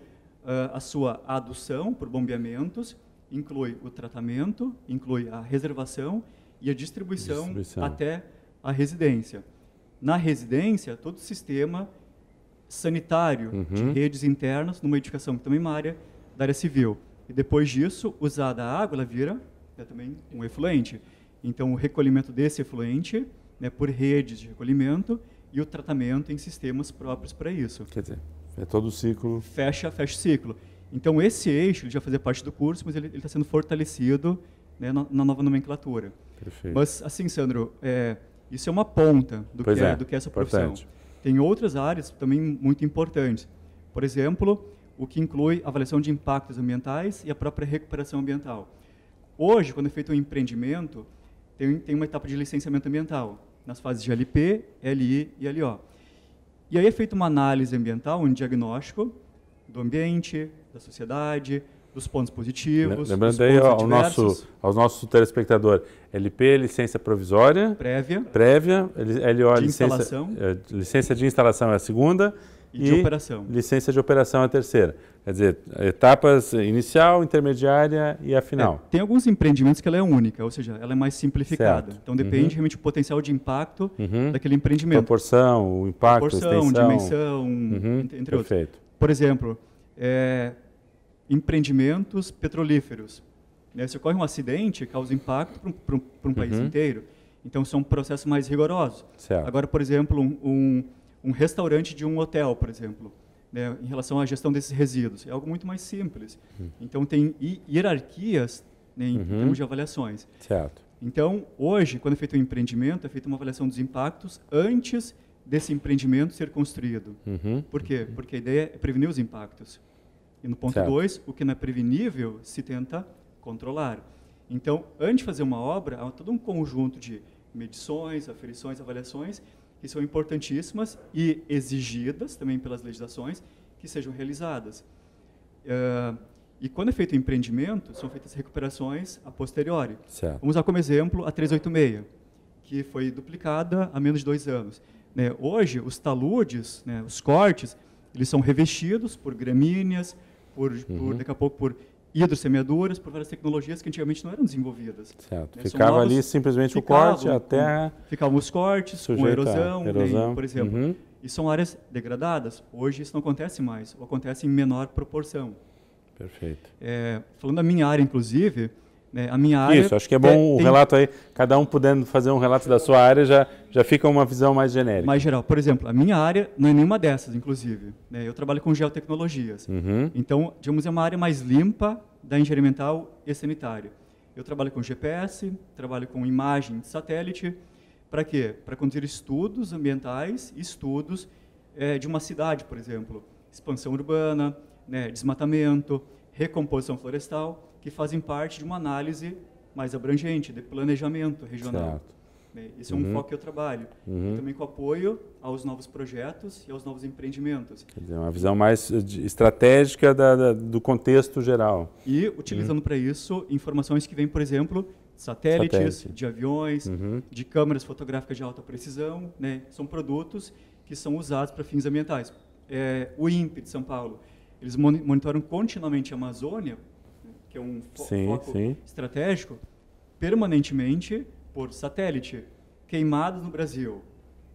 a sua adução por bombeamentos, inclui o tratamento, inclui a reservação e a distribuição até a residência. Na residência, todo o sistema sanitário de redes internas, numa edificação que também é uma área da área civil. E depois disso, usada a água, ela vira também um efluente. Então, o recolhimento desse efluente, né, por redes de recolhimento e o tratamento em sistemas próprios para isso. Quer dizer, é todo o ciclo. Fecha o ciclo. Então, esse eixo ele já fazia parte do curso, mas ele está sendo fortalecido, né, na nova nomenclatura. Perfeito. Mas, assim, Sandro, isso é uma ponta do que é essa profissão. Importante. Tem outras áreas também muito importantes. Por exemplo, o que inclui avaliação de impactos ambientais e a própria recuperação ambiental. Hoje, quando é feito um empreendimento, tem uma etapa de licenciamento ambiental, nas fases de LP, LI e LO. E aí é feita uma análise ambiental, um diagnóstico do ambiente, da sociedade, dos pontos positivos. Lembrando aí ao nosso telespectador, LP, licença provisória. Prévia. LO, licença de instalação é a segunda. E de operação. Licença de operação é a terceira. Quer dizer, etapas inicial, intermediária e a final. Tem alguns empreendimentos que ela é única, ou seja, ela é mais simplificada. Certo. Então depende realmente do potencial de impacto daquele empreendimento. Proporção, o impacto, extensão. Dimensão, entre Perfeito. outros. Por exemplo, empreendimentos petrolíferos. Né? Se ocorre um acidente, causa impacto para um país inteiro. Então são processos mais rigorosos. Certo. Agora, por exemplo, um restaurante de um hotel, por exemplo, né, em relação à gestão desses resíduos. É algo muito mais simples. Então, tem hierarquias, né, em termos de avaliações. Certo. Então, hoje, quando é feito um empreendimento, é feita uma avaliação dos impactos antes desse empreendimento ser construído. Por quê? Porque a ideia é prevenir os impactos. E no ponto 2, o que não é prevenível se tenta controlar. Então, antes de fazer uma obra, há todo um conjunto de medições, aferições, avaliações, que são importantíssimas e exigidas também pelas legislações que sejam realizadas. E quando é feito o empreendimento, são feitas recuperações a posteriori. Certo. Vamos usar como exemplo a 386, que foi duplicada há menos de 2 anos. Né, hoje, os taludes, né, os cortes, eles são revestidos por gramíneas, daqui a pouco por hidrossemeadoras, por várias tecnologias que antigamente não eram desenvolvidas. Certo. Ficava ali simplesmente o corte, a terra... Ficavam os cortes, com erosão, por exemplo. Uhum. E são áreas degradadas. Hoje isso não acontece mais, ou acontece em menor proporção. Perfeito. Falando da minha área, inclusive, a minha área... Isso, acho que é bom o relato aí, cada um podendo fazer um relato da sua área, já fica uma visão mais genérica. Mais geral. Por exemplo, a minha área não é nenhuma dessas, inclusive. Eu trabalho com geotecnologias. Uhum. Então, digamos, é uma área mais limpa da engenharia ambiental e sanitária. Eu trabalho com GPS, trabalho com imagem de satélite. Para quê? Para conduzir estudos ambientais, estudos de uma cidade, por exemplo. Expansão urbana, desmatamento, recomposição florestal, que fazem parte de uma análise mais abrangente, de planejamento regional. Certo. Esse é um foco que eu trabalho. E também com apoio aos novos projetos e aos novos empreendimentos. Quer dizer, uma visão mais estratégica do contexto geral. E utilizando para isso informações que vêm, por exemplo, de satélites, de aviões, de câmeras fotográficas de alta precisão. São produtos que são usados para fins ambientais. O INPE de São Paulo, eles monitoram continuamente a Amazônia, que é um foco estratégico, permanentemente por satélite. Queimadas no Brasil.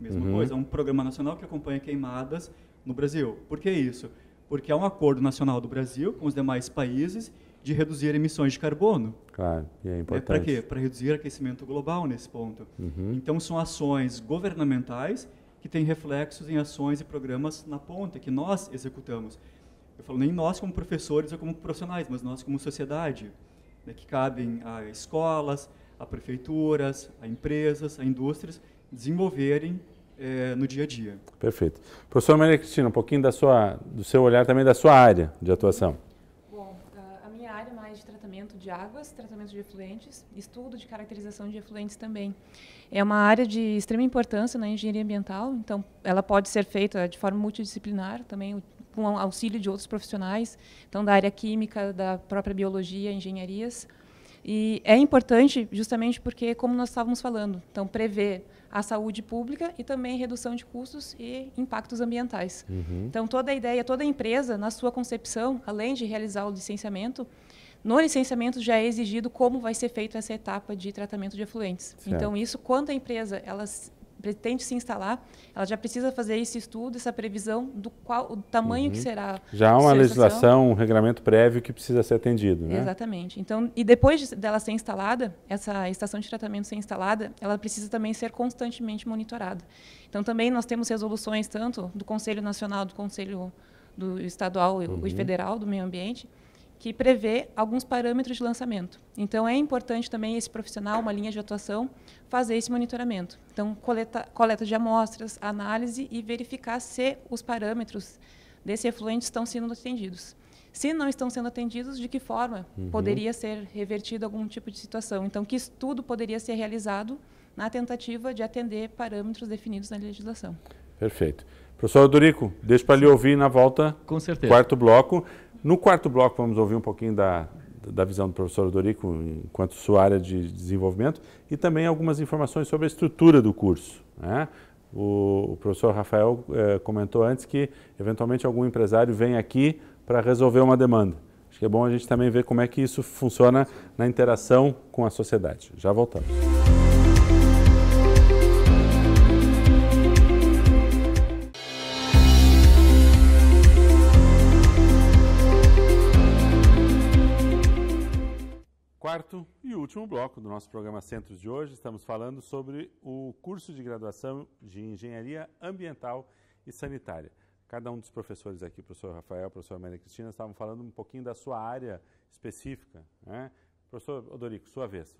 Mesma coisa, é um programa nacional que acompanha queimadas no Brasil. Por que isso? Porque há um acordo nacional do Brasil com os demais países de reduzir emissões de carbono. Claro, e é importante. Para quê? Para reduzir aquecimento global nesse ponto. Então, são ações governamentais que têm reflexos em ações e programas na ponta, que nós executamos. Eu falo nem nós como professores ou como profissionais, mas nós como sociedade, que cabem a escolas, a prefeituras, a empresas, a indústrias, desenvolverem no dia a dia. Perfeito. Professora Maria Cristina, um pouquinho do seu olhar também da sua área de atuação. Bom, a minha área é mais de tratamento de águas, tratamento de efluentes, estudo de caracterização de efluentes também. É uma área de extrema importância na engenharia ambiental, então ela pode ser feita de forma multidisciplinar, também com auxílio de outros profissionais, então da área química, da própria biologia, engenharias. E é importante justamente porque, como nós estávamos falando, então prever a saúde pública e também redução de custos e impactos ambientais. Então toda a ideia, toda a empresa, na sua concepção, além de realizar o licenciamento, no licenciamento já é exigido como vai ser feita essa etapa de tratamento de efluentes. Certo. Então isso, quando a empresa pretende se instalar, ela já precisa fazer esse estudo, essa previsão do tamanho que será. Já há uma legislação, um regulamento prévio que precisa ser atendido, né? Exatamente. Então, e depois dela ser instalada, essa estação de tratamento ser instalada, ela precisa também ser constantemente monitorada. Então, também nós temos resoluções tanto do Conselho Nacional, do Conselho do Estadual e Federal do Meio Ambiente, que prevê alguns parâmetros de lançamento. Então, é importante também esse profissional, uma linha de atuação, fazer esse monitoramento. Então, coleta de amostras, análise e verificar se os parâmetros desse efluente estão sendo atendidos. Se não estão sendo atendidos, de que forma poderia ser revertido algum tipo de situação. Então, que estudo poderia ser realizado na tentativa de atender parâmetros definidos na legislação. Perfeito. Professor Odorico, deixo para lhe ouvir na volta. Com certeza. Quarto bloco. No quarto bloco, vamos ouvir um pouquinho da visão do professor Odorico enquanto sua área de desenvolvimento e também algumas informações sobre a estrutura do curso, né? O professor Rafael comentou antes que, eventualmente, algum empresário vem aqui para resolver uma demanda. Acho que é bom a gente também ver como é que isso funciona na interação com a sociedade. Já voltamos. Quarto e último bloco do nosso programa Centros de hoje, estamos falando sobre o curso de graduação de Engenharia Ambiental e Sanitária. Cada um dos professores aqui, o professor Rafael, a professora Maria Cristina, estavam falando um pouquinho da sua área específica, né? Professor Odorico, sua vez.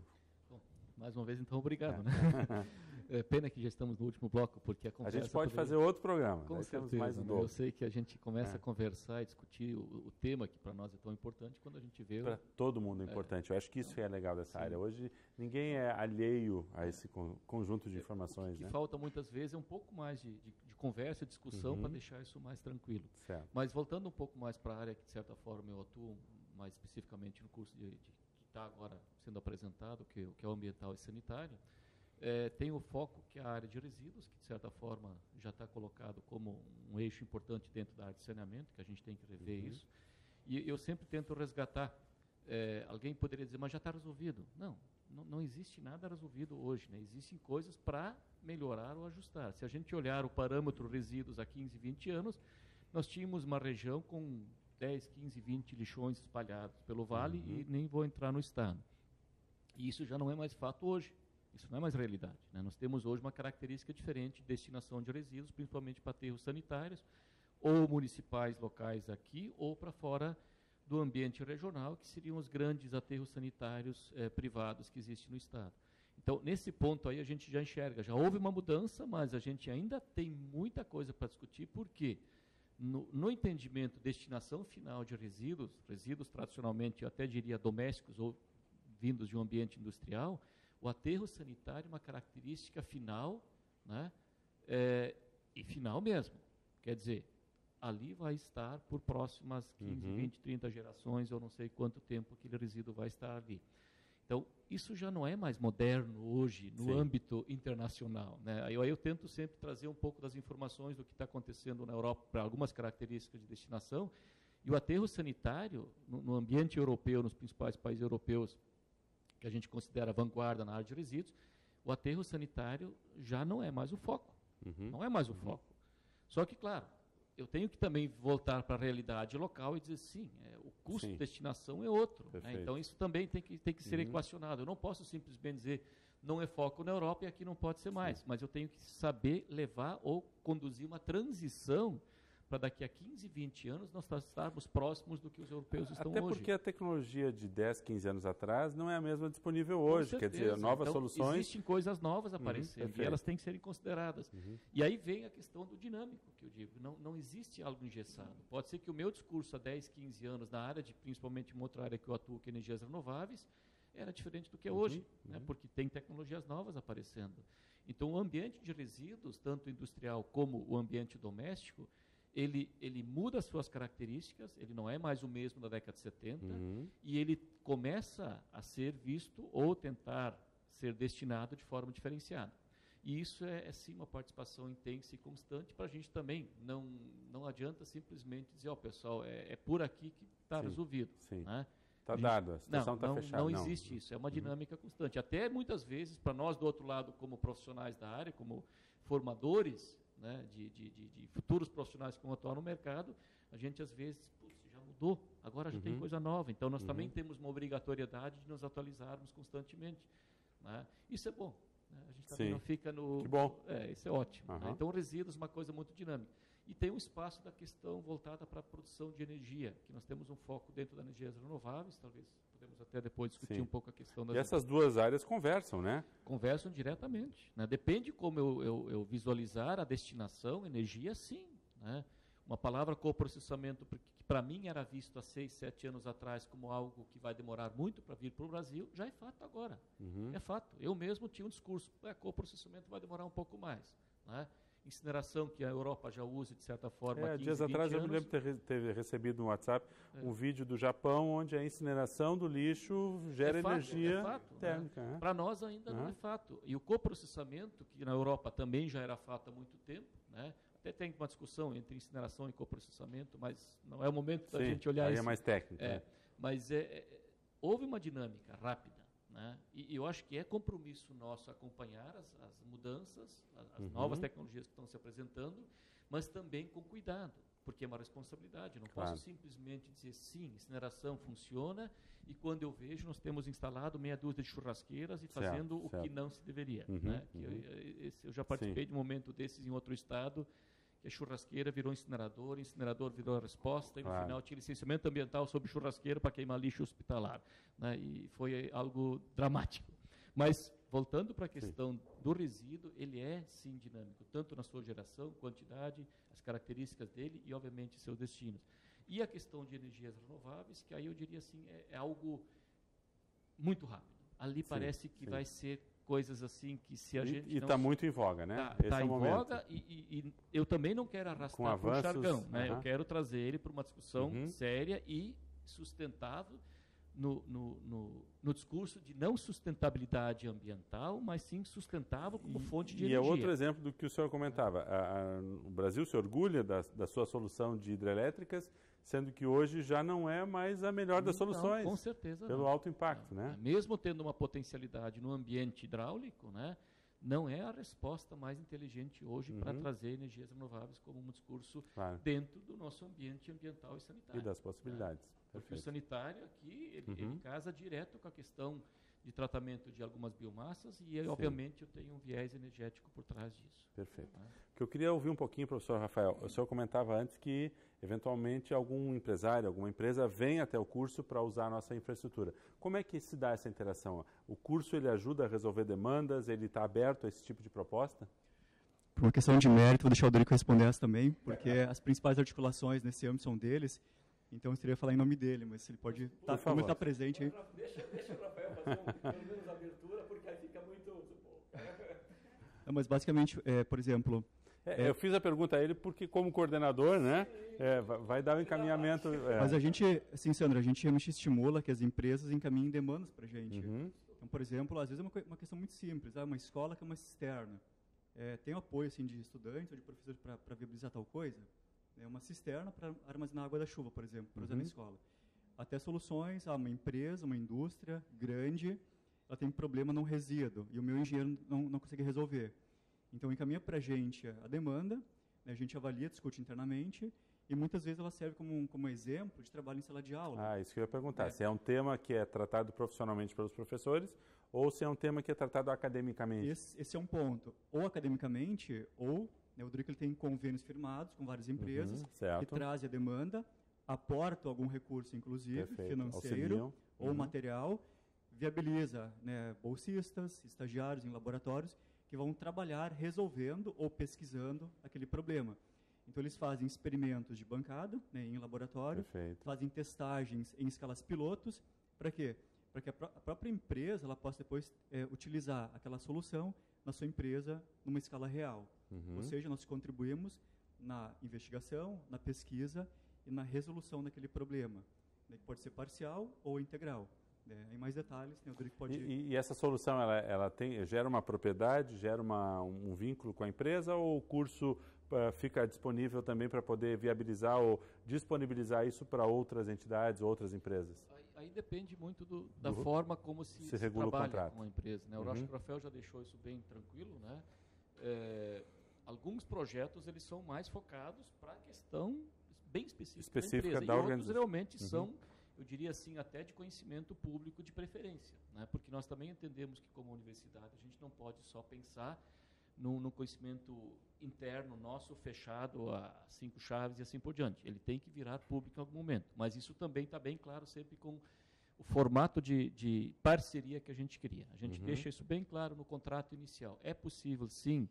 Bom, mais uma vez, então, obrigado. Né? É pena que já estamos no último bloco, porque a conversa... A gente pode fazer outro programa. Com certeza, mais um eu sei que a gente começa a conversar e discutir o tema que para nós é tão importante quando a gente vê... Para todo mundo é importante. Eu acho que isso é legal dessa área. Hoje ninguém é alheio a esse conjunto de informações. O que falta muitas vezes é um pouco mais de conversa e discussão para deixar isso mais tranquilo. Certo. Mas voltando um pouco mais para a área que, de certa forma, eu atuo mais especificamente no curso que está agora sendo apresentado, que é o ambiental e sanitário, tem o foco que é a área de resíduos, que de certa forma já está colocado como um eixo importante dentro da área de saneamento, que a gente tem que rever isso. E eu sempre tento resgatar. Alguém poderia dizer, mas já está resolvido. Não existe nada resolvido hoje, né? Existem coisas para melhorar ou ajustar. Se a gente olhar o parâmetro resíduos há 15, 20 anos, nós tínhamos uma região com 10, 15, 20 lixões espalhados pelo vale e nem vou entrar no estado. E isso já não é mais fato hoje. Isso não é mais realidade, né? Nós temos hoje uma característica diferente de destinação de resíduos, principalmente para aterros sanitários, ou municipais locais aqui, ou para fora do ambiente regional, que seriam os grandes aterros sanitários privados que existem no estado. Então, nesse ponto aí, a gente já enxerga, já houve uma mudança, mas a gente ainda tem muita coisa para discutir, porque no entendimento, destinação final de resíduos tradicionalmente, eu até diria domésticos ou vindos de um ambiente industrial, o aterro sanitário é uma característica final, né? E final mesmo. Quer dizer, ali vai estar por próximas 15, 20, 30 gerações, eu não sei quanto tempo aquele resíduo vai estar ali. Então, isso já não é mais moderno hoje, no âmbito internacional, né? Aí eu tento sempre trazer um pouco das informações do que está acontecendo na Europa para algumas características de destinação, e o aterro sanitário, no ambiente europeu, nos principais países europeus, que a gente considera vanguarda na área de resíduos, o aterro sanitário já não é mais o foco. Não é mais o foco. Só que, claro, eu tenho que também voltar para a realidade local e dizer, sim, o custo de destinação é outro. Né? Então, isso também tem que ser equacionado. Eu não posso simplesmente dizer, não é foco na Europa e aqui não pode ser mais. Mas eu tenho que saber levar ou conduzir uma transição para daqui a 15, 20 anos nós estarmos próximos do que os europeus estão hoje. Até porque a tecnologia de 10, 15 anos atrás não é a mesma disponível hoje. Quer dizer, novas soluções... Existem coisas novas aparecendo e elas têm que serem consideradas. E aí vem a questão do dinâmico, que eu digo. Não existe algo engessado. Pode ser que o meu discurso há 10, 15 anos na área, principalmente uma outra área que eu atuo, que é energias renováveis, era diferente do que é hoje, né? Porque tem tecnologias novas aparecendo. Então, o ambiente de resíduos, tanto industrial como o ambiente doméstico, ele muda as suas características, ele não é mais o mesmo da década de 70, e ele começa a ser visto ou tentar ser destinado de forma diferenciada. E isso é sim uma participação intensa e constante para a gente também. Não adianta simplesmente dizer, pessoal, é por aqui que está resolvido. Né? Está dado, a situação está fechada. Não existe isso, é uma dinâmica constante. Até muitas vezes, para nós do outro lado, como profissionais da área, como formadores, né, de futuros profissionais que vão atuar no mercado, a gente às vezes, já mudou, agora já tem coisa nova. Então, nós também temos uma obrigatoriedade de nos atualizarmos constantemente. Né? Isso é bom. Né? A gente também não fica no... Que bom. Isso é ótimo. Né? Então, resíduos é uma coisa muito dinâmica. E tem um espaço da questão voltada para a produção de energia, que nós temos um foco dentro das energias renováveis, talvez podemos até depois discutir um pouco a questão das... E essas duas áreas conversam, né? Conversam diretamente. Né? Depende como eu visualizar a destinação, energia, sim. Né? Uma palavra coprocessamento, que para mim era visto há 6, 7 anos atrás como algo que vai demorar muito para vir para o Brasil, já é fato agora. É fato. Eu mesmo tinha um discurso, coprocessamento vai demorar um pouco mais. Né? Incineração, que a Europa já usa de certa forma há 15, dias atrás 20 eu me lembro de ter recebido no WhatsApp um vídeo do Japão onde a incineração do lixo gera energia térmica. Né? Para nós ainda não é fato. E o coprocessamento, que na Europa também já era fato há muito tempo, né? Até tem uma discussão entre incineração e coprocessamento, mas não é o momento da gente olhar isso. É mais técnico. Mas houve uma dinâmica rápida. Né? E eu acho que é compromisso nosso acompanhar as mudanças, as novas tecnologias que estão se apresentando, mas também com cuidado, porque é uma responsabilidade. Eu não posso simplesmente dizer sim, incineração funciona, e quando eu vejo, nós temos instalado meia dúzia de churrasqueiras e fazendo o que não se deveria. Né? Eu já participei de um momento desses em outro estado, que a churrasqueira virou incinerador virou a resposta, e no final tinha licenciamento ambiental sobre churrasqueira para queimar lixo hospitalar. Né? E foi algo dramático. Mas, voltando para a questão do resíduo, ele é, sim, dinâmico, tanto na sua geração, quantidade, as características dele e, obviamente, seus destinos. E a questão de energias renováveis, que aí eu diria assim, é algo muito rápido. Ali parece que vai ser coisas assim que se a gente E está muito em voga, né? Está em voga e eu também não quero arrastar para o jargão. Né? Eu quero trazer ele para uma discussão séria e sustentável no discurso de não sustentabilidade ambiental, mas sim sustentável como fonte de energia. E é outro exemplo do que o senhor comentava. O Brasil se orgulha da sua solução de hidrelétricas sendo que hoje já não é mais a melhor das soluções. Com certeza pelo não. alto impacto, né? Mesmo tendo uma potencialidade no ambiente hidráulico, né, não é a resposta mais inteligente hoje para trazer energias renováveis como um discurso dentro do nosso ambiente ambiental e sanitário. E das possibilidades. Porque o sanitário aqui, ele casa direto com a questão de tratamento de algumas biomassas e, obviamente, eu tenho um viés energético por trás disso. Perfeito. O que eu queria ouvir um pouquinho, professor Rafael, o senhor comentava antes que, eventualmente, algum empresário, alguma empresa vem até o curso para usar a nossa infraestrutura. Como é que se dá essa interação? O curso, ele ajuda a resolver demandas? Ele está aberto a esse tipo de proposta? Por uma questão de mérito, vou deixar o Dorico responder essa também, porque as principais articulações nesse âmbito são deles. Então, eu teria falar em nome dele, mas ele pode estar como ele está presente aí. Deixa o Rafael fazer pelo menos abertura, porque aí fica muito... Não, mas, basicamente, por exemplo... Eu fiz a pergunta a ele porque, como coordenador, né, vai dar o encaminhamento... Mas a gente, assim, Sandra, a gente realmente estimula que as empresas encaminhem demandas para a gente. Então, por exemplo, às vezes é uma questão muito simples. Uma escola que é uma cisterna. Tem o apoio assim, de estudantes ou de professores para viabilizar tal coisa? É uma cisterna para armazenar água da chuva, por exemplo, para usar na escola. Até soluções, uma empresa, uma indústria grande, ela tem problema no resíduo e o meu engenheiro não consegue resolver. Então, encaminha para a gente a demanda, né, a gente avalia, discute internamente e muitas vezes ela serve como exemplo de trabalho em sala de aula. Isso que eu ia perguntar. Se é um tema que é tratado profissionalmente pelos professores ou se é um tema que é tratado academicamente. Esse é um ponto. Ou academicamente, ou... O Dorico tem convênios firmados com várias empresas que trazem a demanda, aportam algum recurso, inclusive, financeiro ou material, viabiliza bolsistas, estagiários em laboratórios que vão trabalhar resolvendo ou pesquisando aquele problema. Então, eles fazem experimentos de bancada em laboratório, fazem testagens em escalas pilotos. Para quê? Para que a própria empresa ela possa depois utilizar aquela solução na sua empresa numa escala real. Ou seja, nós contribuímos na investigação, na pesquisa e na resolução daquele problema, que pode ser parcial ou integral. Em mais detalhes, o Dorico pode... E essa solução, ela gera uma propriedade, gera um vínculo com a empresa ou o curso fica disponível também para poder viabilizar ou disponibilizar isso para outras entidades, outras empresas? Aí depende muito da forma como se regula trabalha com a empresa. Né? Eu acho que o Rafael já deixou isso bem tranquilo. Né? Alguns projetos eles são mais focados para a questão bem específica da empresa. Da e outros realmente são, eu diria assim, até de conhecimento público de preferência. Né? Porque nós também entendemos que, como universidade, a gente não pode só pensar no conhecimento interno nosso, fechado a 5 chaves e assim por diante. Ele tem que virar público em algum momento. Mas isso também está bem claro sempre com o formato de parceria que a gente cria. A gente deixa isso bem claro no contrato inicial. É possível, sim,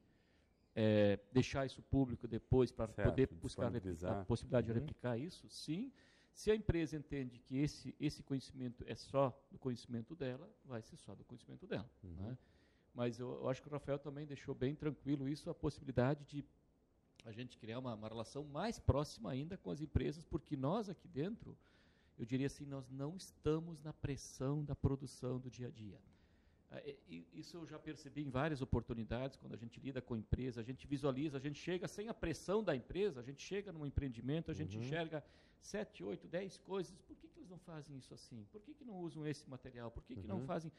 deixar isso público depois para poder buscar a possibilidade de replicar isso? Sim. Se a empresa entende que esse conhecimento é só do conhecimento dela, vai ser só do conhecimento dela. Né? Mas eu acho que o Rafael também deixou bem tranquilo isso, a possibilidade de a gente criar uma relação mais próxima ainda com as empresas, porque nós aqui dentro, eu diria assim, nós não estamos na pressão da produção do dia a dia. Isso eu já percebi em várias oportunidades, quando a gente lida com a empresa, a gente visualiza, a gente chega sem a pressão da empresa, a gente chega num empreendimento, a gente enxerga 7, 8, 10 coisas. Por que eles não fazem isso assim? Por que não usam esse material? Por que não fazem...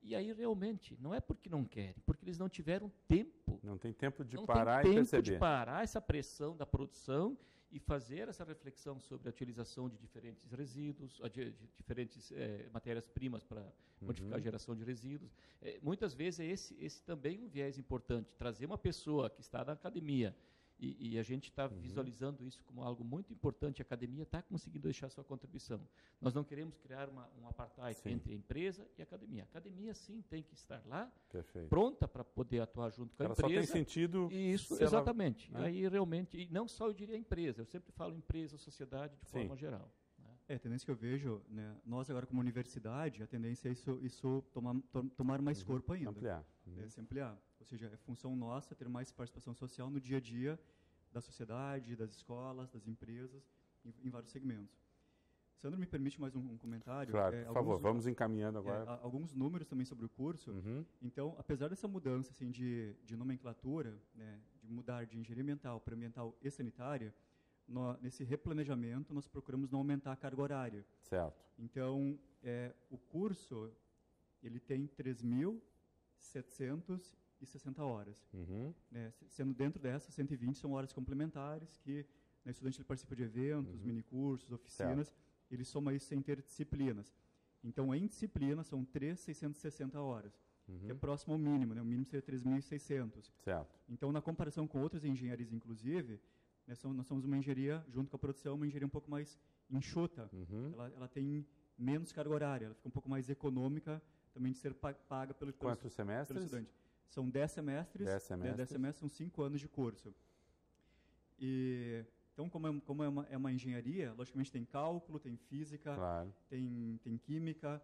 E aí, realmente, não é porque não querem, porque eles não tiveram tempo. Não tem tempo de parar e perceber. Não tem tempo de parar essa pressão da produção e fazer essa reflexão sobre a utilização de diferentes resíduos, de diferentes matérias-primas para modificar a geração de resíduos. Muitas vezes esse também é um viés importante, trazer uma pessoa que está na academia e a gente está visualizando isso como algo muito importante. A academia está conseguindo deixar sua contribuição. Nós não queremos criar um apartheid entre a empresa e a academia. A academia, sim, tem que estar lá, pronta para poder atuar junto com a empresa. Ela só tem sentido... Isso, exatamente. Ela, né? Aí, realmente, e não só eu diria empresa, eu sempre falo empresa, sociedade, de forma geral. A tendência que eu vejo, né, nós agora como universidade, a tendência é isso tomar mais corpo ainda. Ampliar. Se ampliar. Ou seja, é função nossa ter mais participação social no dia a dia da sociedade, das escolas, das empresas, em vários segmentos. Sandro, me permite mais um comentário? Claro, por favor, vamos encaminhando agora. Alguns números também sobre o curso. Então, apesar dessa mudança assim, de nomenclatura, né, de mudar de engenharia ambiental para ambiental e sanitária, nesse replanejamento, nós procuramos não aumentar a carga horária. Certo. Então, o curso ele tem 3.760 horas. Né? Sendo dentro dessas, 120 são horas complementares, que o estudante ele participa de eventos, minicursos, oficinas, certo. Ele soma isso sem ter disciplinas. Então, em disciplina, são 3.660 horas, que é próximo ao mínimo, né? O mínimo seria 3.600. Certo. Então, na comparação com outras engenharias, inclusive, nós somos uma engenharia, junto com a produção, uma engenharia um pouco mais enxuta. Ela tem menos carga horária, ela fica um pouco mais econômica também de ser paga pelo estudante. São 10 semestres. 10 semestres são 5 anos de curso. Então, como é uma engenharia, logicamente tem cálculo, tem física, claro. tem química,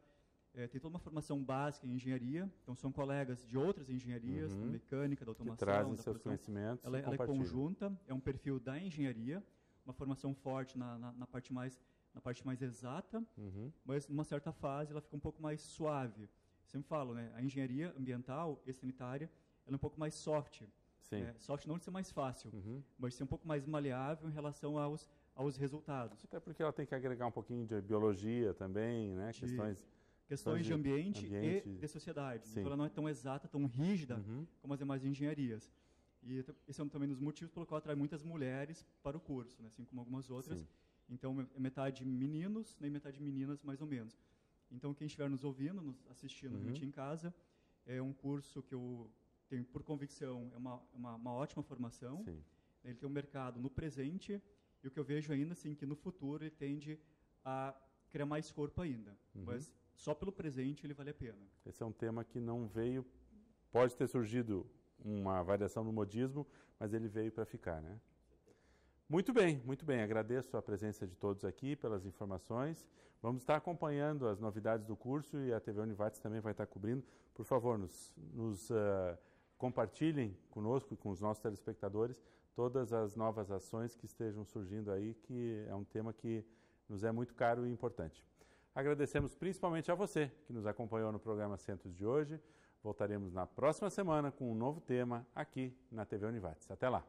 tem toda uma formação básica em engenharia. Então, são colegas de outras engenharias, da mecânica, da automação, que trazem da seus conhecimentos. Ela é conjunta, é um perfil da engenharia, uma formação forte na parte mais exata, mas numa certa fase ela fica um pouco mais suave. Sempre falo, né? A engenharia ambiental e sanitária ela é um pouco mais soft. Sim. Soft não de ser mais fácil, mas ser um pouco mais maleável em relação aos resultados. Até porque ela tem que agregar um pouquinho de biologia também, né? Questões de ambiente e de sociedade. Sim. Então ela não é tão exata, tão rígida como as demais engenharias. E esse é também um dos motivos pelo qual atrai muitas mulheres para o curso, né? Assim como algumas outras. Sim. Então é metade meninos, nem metade meninas, mais ou menos. Então quem estiver nos ouvindo, nos assistindo realmente em casa, é um curso que eu tenho por convicção, é uma ótima formação. Sim. Ele tem um mercado no presente e o que eu vejo ainda assim que no futuro ele tende a criar mais corpo ainda. Mas só pelo presente ele vale a pena. Esse é um tema que não veio, pode ter surgido uma variação no modismo, mas ele veio para ficar, né? Muito bem, muito bem. Agradeço a presença de todos aqui pelas informações. Vamos estar acompanhando as novidades do curso e a TV Univates também vai estar cobrindo. Por favor, nos compartilhem conosco e com os nossos telespectadores todas as novas ações que estejam surgindo aí, que é um tema que nos é muito caro e importante. Agradecemos principalmente a você que nos acompanhou no programa Centros de hoje. Voltaremos na próxima semana com um novo tema aqui na TV Univates. Até lá!